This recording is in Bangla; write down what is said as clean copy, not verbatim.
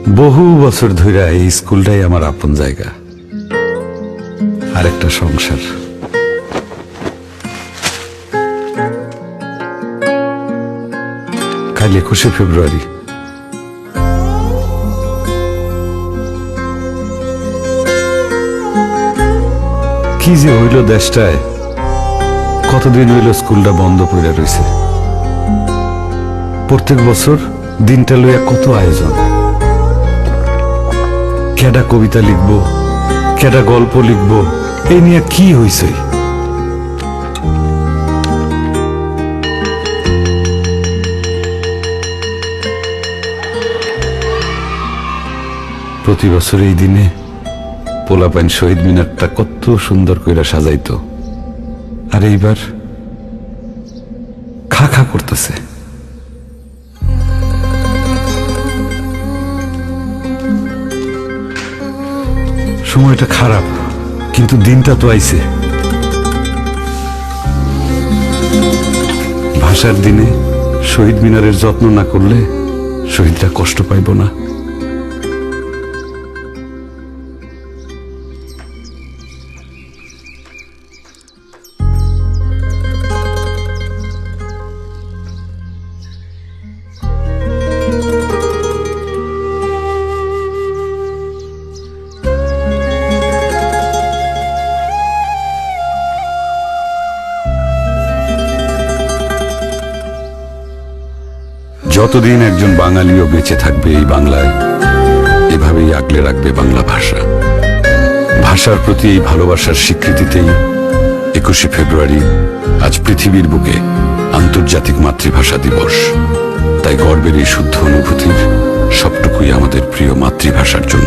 বহু বছর ধরে এই স্কুলটাই আমার আপন জায়গা, আর একটা সংসার। কাল 21শে ফেব্রুয়ারি। কি যে হইল দেশটায়, কতদিন হইল স্কুলটা বন্ধ পড়ে রয়েছে। প্রত্যেক বছর দিনটা লইয়া কত আয়োজন, কেডা কবিতা লিখব, কেডা গল্প লিখব, এই নিয়ে কি হইছে। প্রতি বছর এই দিনে পোলাপাইন শহীদ মিনারটা কত সুন্দর কইরা সাজাইতো, আর এইবার খা খা করতেছে। সময়টা খারাপ, কিন্তু দিনটা তো আইছে। ভাষার দিনে শহীদ মিনারের যত্ন না করলে শহীদরা কষ্ট পাইব না। যতদিন একজন বাঙালিও বেঁচে থাকবে এই বাংলায়, এভাবেই আগলে রাখবে বাংলা ভাষা। ভাষার প্রতি এই ভালোবাসার স্বীকৃতিতেই 21শে ফেব্রুয়ারি আজ পৃথিবীর বুকে আন্তর্জাতিক মাতৃভাষা দিবস। তাই গর্বের এই শুদ্ধ অনুভূতির সবটুকুই আমাদের প্রিয় মাতৃভাষার জন্য।